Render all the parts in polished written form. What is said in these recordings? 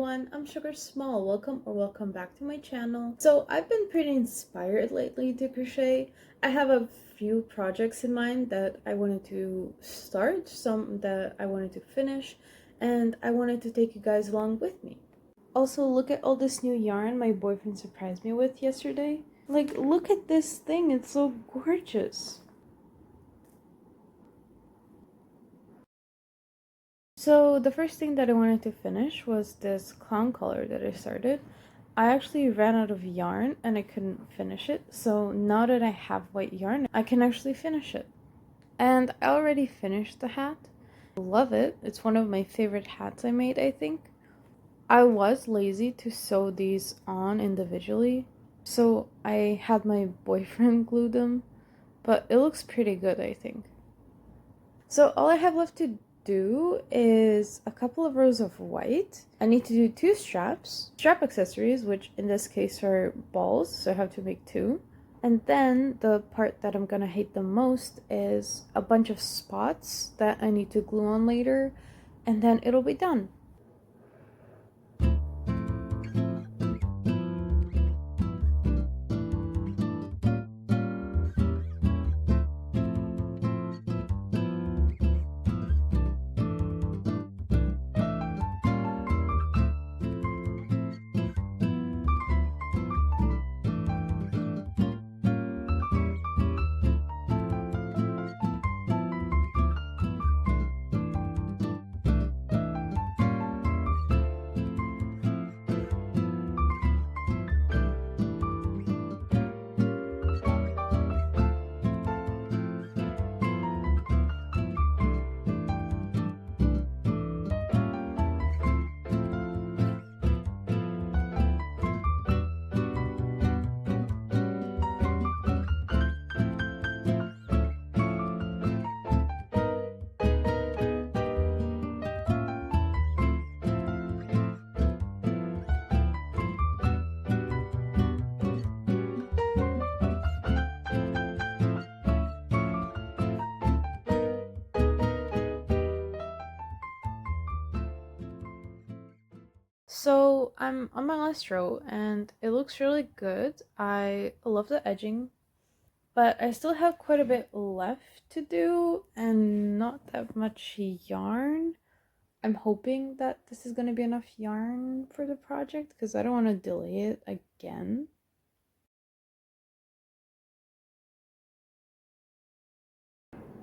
everyone, I'm Sugar Small. Welcome back to my channel. So I've been pretty inspired lately to crochet. I have a few projects in mind that I wanted to start, some that I wanted to finish, and I wanted to take you guys along with me. Also, look at all this new yarn my boyfriend surprised me with yesterday. Like, look at this thing, it's so gorgeous. So the first thing that I wanted to finish was this clown collar that I started. I actually ran out of yarn and I couldn't finish it, so now that I have white yarn, I can actually finish it. And I already finished the hat. I love it. It's one of my favorite hats I made, I think. I was lazy to sew these on individually, so I had my boyfriend glue them, but it looks pretty good, I think. So all I have left to do is a couple of rows of white. I need to do 2 strap accessories, which in this case are balls, so I have to make 2. And then the part that I'm gonna hate the most is a bunch of spots that I need to glue on later, and then it'll be done. So I'm on my last row and it looks really good. I love the edging, but I still have quite a bit left to do and not that much yarn. I'm hoping that this is going to be enough yarn for the project because I don't want to delay it again.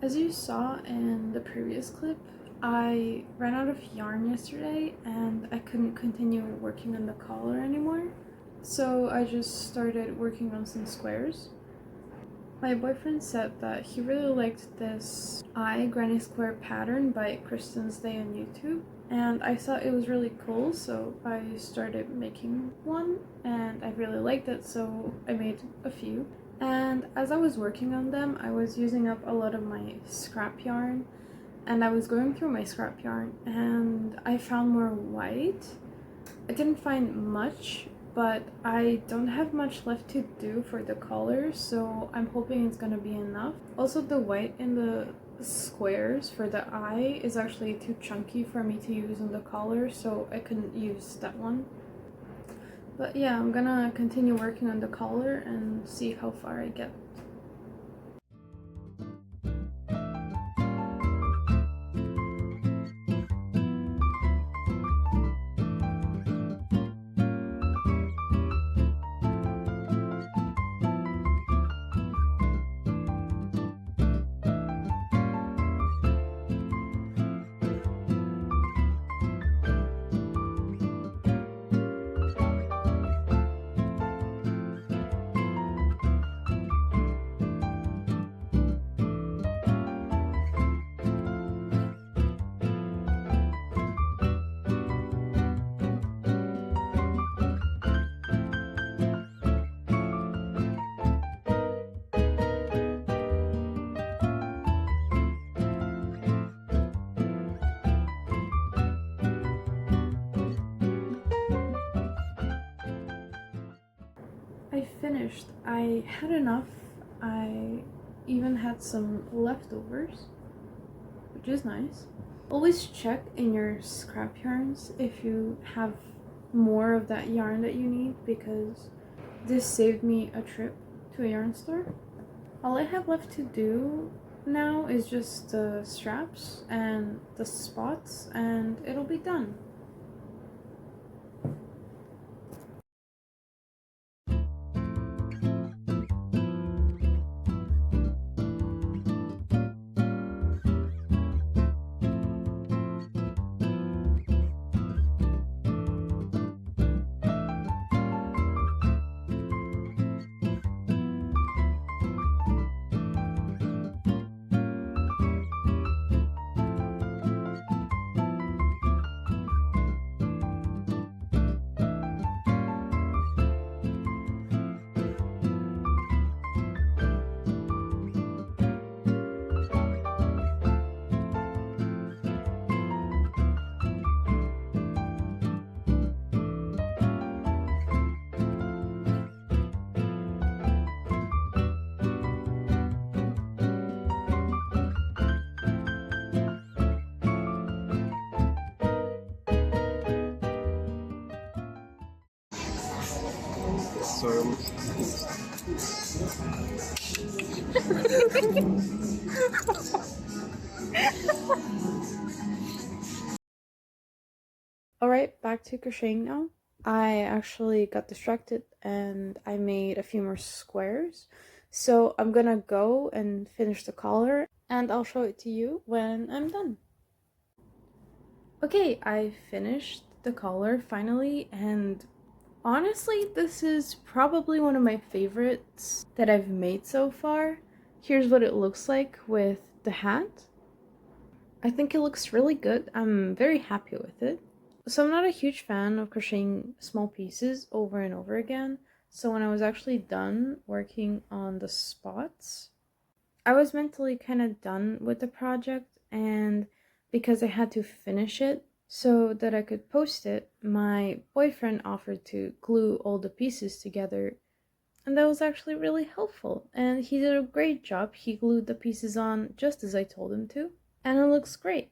As you saw in the previous clip, I ran out of yarn yesterday and I couldn't continue working on the collar anymore. So I just started working on some squares. My boyfriend said that he really liked this granny square pattern by Kristen's Day on YouTube, and I thought it was really cool, so I started making one and I really liked it, so I made a few. And as I was working on them, I was using up a lot of my scrap yarn, and I was going through my scrap yarn and I found more white. I didn't find much, but I don't have much left to do for the collar, so I'm hoping it's gonna be enough. Also, the white in the squares for the eye is actually too chunky for me to use on the collar, so I couldn't use that one. But yeah, I'm gonna continue working on the collar and see how far I get. I finished. I had enough. I even had some leftovers, which is nice. Always check in your scrap yarns if you have more of that yarn that you need, because this saved me a trip to a yarn store. All I have left to do now is just the straps and the spots, and it'll be done. So Alright, back to crocheting now. I actually got distracted and I made a few more squares. So I'm gonna go and finish the collar and I'll show it to you when I'm done. Okay, I finished the collar finally, and honestly, this is probably one of my favorites that I've made so far. Here's what it looks like with the hat. I think it looks really good. I'm very happy with it. So I'm not a huge fan of crocheting small pieces over and over again. So when I was actually done working on the spots, I was mentally kind of done with the project, and because I had to finish it so that I could post it, my boyfriend offered to glue all the pieces together, and that was actually really helpful. And he did a great job. He glued the pieces on just as I told him to, and it looks great.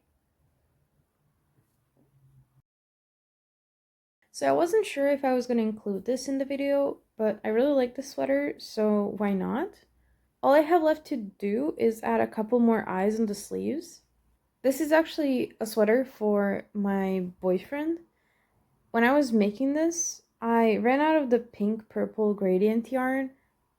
So I wasn't sure if I was going to include this in the video, but I really like the sweater, so why not? All I have left to do is add a couple more eyes on the sleeves. This is actually a sweater for my boyfriend. When I was making this, I ran out of the pink purple gradient yarn,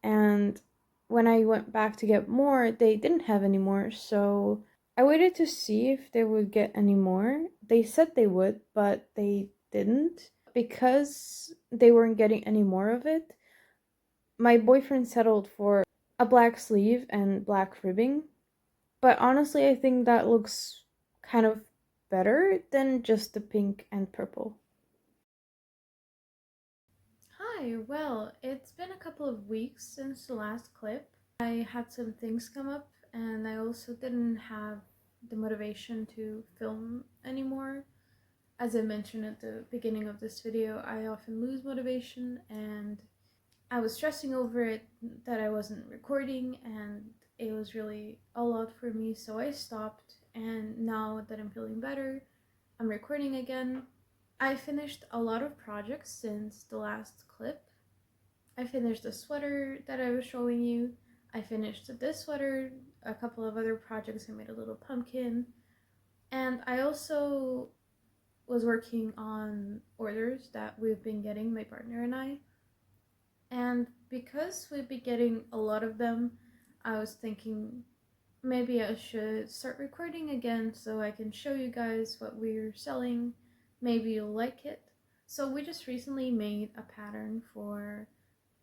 and when I went back to get more, they didn't have any more, so I waited to see if they would get any more. They said they would, but they didn't. Because they weren't getting any more of it, my boyfriend settled for a black sleeve and black ribbing. But honestly, I think that looks kind of better than just the pink and purple. Hi, well, it's been a couple of weeks since the last clip. I had some things come up, and I also didn't have the motivation to film anymore. As I mentioned at the beginning of this video, I often lose motivation, and I was stressing over it that I wasn't recording, and it was really a lot for me, so I stopped. And now that I'm feeling better, I'm recording again. I finished a lot of projects since the last clip. I finished the sweater that I was showing you. I finished this sweater, a couple of other projects. I made a little pumpkin. And I also was working on orders that we've been getting, my partner and I. And because we've been getting a lot of them, I was thinking maybe I should start recording again so I can show you guys what we're selling. Maybe you'll like it. So we just recently made a pattern for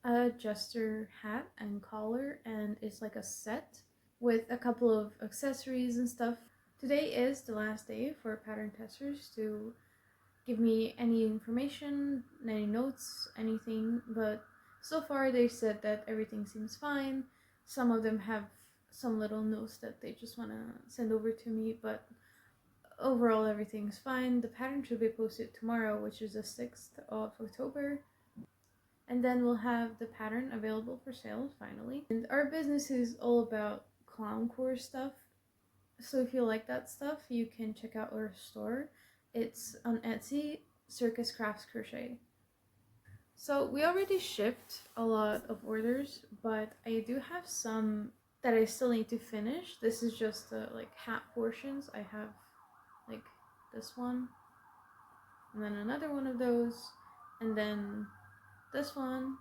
a jester hat and collar, and it's like a set with a couple of accessories and stuff. Today is the last day for pattern testers to give me any information, any notes, anything, but so far they said that everything seems fine. Some of them have some little notes that they just want to send over to me, but overall everything's fine. The pattern should be posted tomorrow, which is the 6th of October. And then we'll have the pattern available for sale finally. And our business is all about clown core stuff. So if you like that stuff, you can check out our store. It's on Etsy. Circus Crafts Crochet. So we already shipped a lot of orders, but I do have some that I still need to finish. This is just the like hat portions. I have like this one, and then another one of those, and then this one,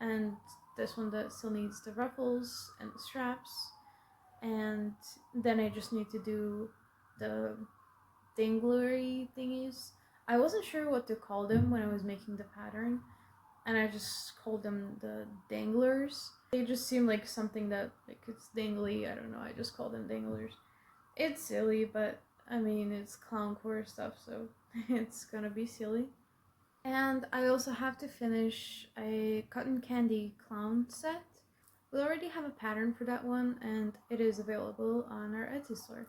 and this one that still needs the ruffles and the straps, and then I just need to do the danglery thingies. I wasn't sure what to call them when I was making the pattern, and I just called them the danglers. They just seem like something that, like, it's dangly. I don't know, I just call them danglers. It's silly, but I mean, it's clowncore stuff, so it's gonna be silly. And I also have to finish a cotton candy clown set. We already have a pattern for that one, and it is available on our Etsy store.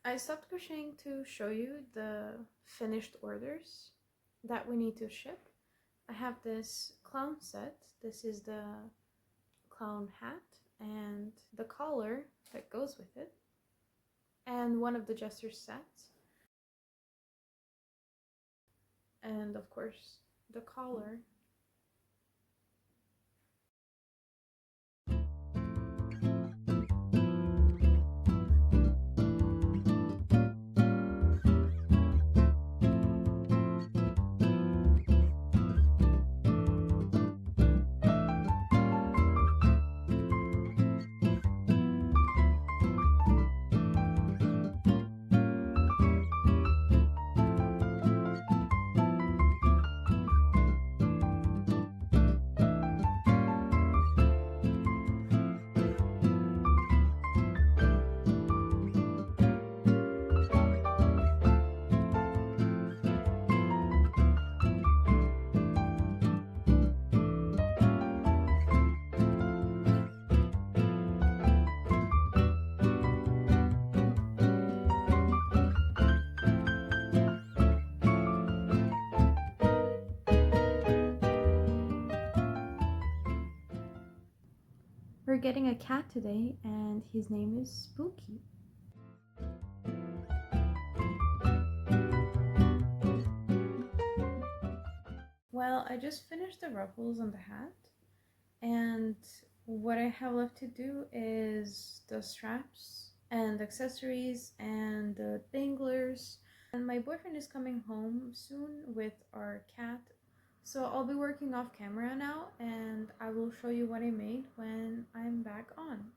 I stopped crocheting to show you the finished orders that we need to ship. I have this clown set. This is the clown hat and the collar that goes with it, and one of the jester sets, and of course the collar. We're getting a cat today, and his name is Spooky. Well, I just finished the ruffles on the hat, and what I have left to do is the straps and accessories and the danglers. And my boyfriend is coming home soon with our cat, so I'll be working off camera now, and I will show you what I made when I'm back on.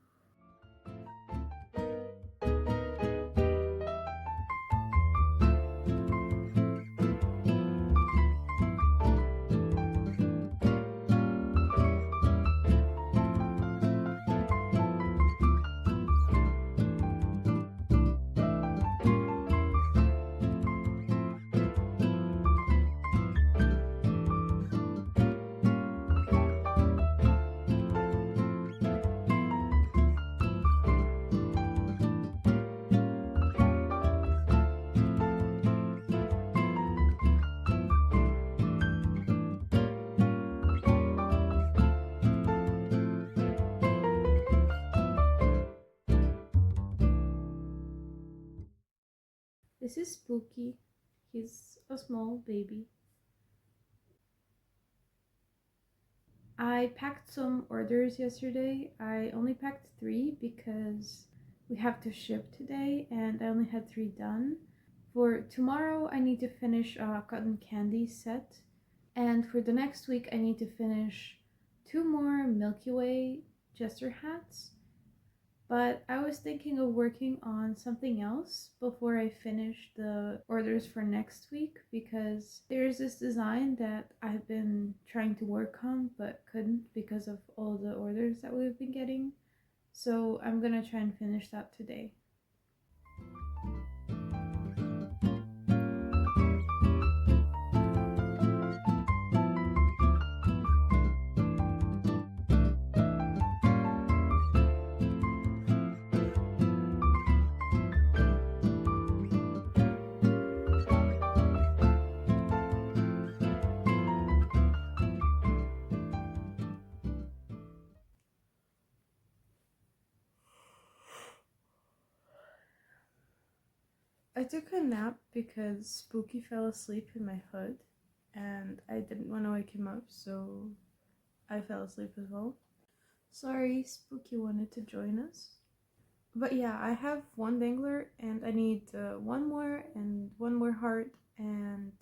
This is Spooky. He's a small baby. I packed some orders yesterday. I only packed 3 because we have to ship today and I only had 3 done. For tomorrow, I need to finish a cotton candy set. And for the next week, I need to finish 2 more Milky Way jester hats. But I was thinking of working on something else before I finish the orders for next week, because there's this design that I've been trying to work on but couldn't because of all the orders that we've been getting. So I'm gonna try and finish that today. I took a nap because Spooky fell asleep in my hood and I didn't want to wake him up, so I fell asleep as well. Sorry, Spooky wanted to join us. But yeah, I have 1 dangler and I need 1 more and 1 more heart, and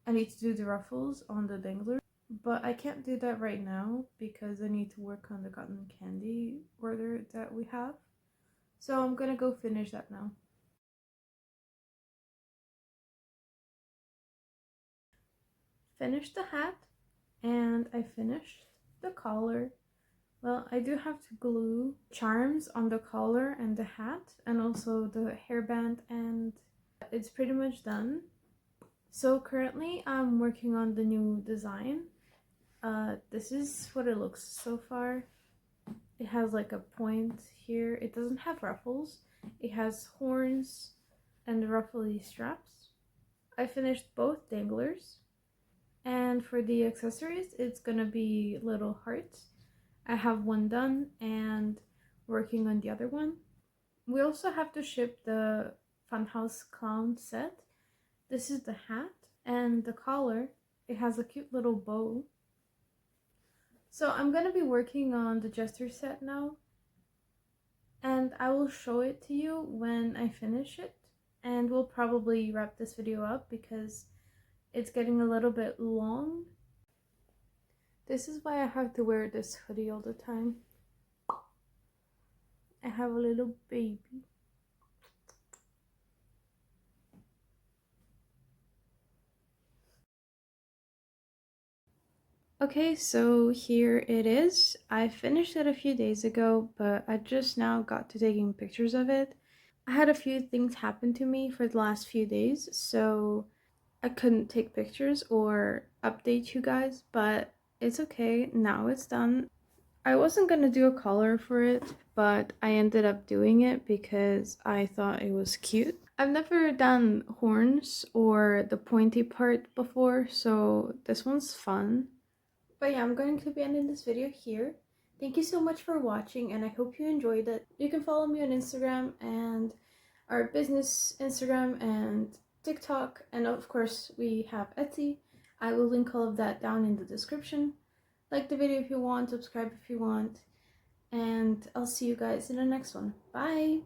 I need to do the ruffles on the dangler. But I can't do that right now because I need to work on the cotton candy order that we have. So I'm gonna go finish that now. Finished the hat and I finished the collar. Well, I do have to glue charms on the collar and the hat and also the hairband, and it's pretty much done. So currently I'm working on the new design. This is what it looks so far. It has like a point here. It doesn't have ruffles. It has horns and ruffly straps. I finished both danglers. And for the accessories, it's gonna be little hearts. I have 1 done and working on the other one. We also have to ship the Funhouse Clown set. This is the hat and the collar. It has a cute little bow. So I'm gonna be working on the jester set now, and I will show it to you when I finish it, and we'll probably wrap this video up because it's getting a little bit long. This is why I have to wear this hoodie all the time. I have a little baby. Okay, so here it is. I finished it a few days ago, but I just now got to taking pictures of it. I had a few things happen to me for the last few days, so I couldn't take pictures or update you guys, but it's okay. Now it's done. I wasn't gonna do a collar for it, but I ended up doing it because I thought it was cute. I've never done horns or the pointy part before, so this one's fun. But yeah, I'm going to be ending this video here. Thank you so much for watching, and I hope you enjoyed it. You can follow me on Instagram and our business Instagram and TikTok, and of course we have Etsy. I will link all of that down in the description. Like the video if you want, subscribe if you want, and I'll see you guys in the next one. Bye!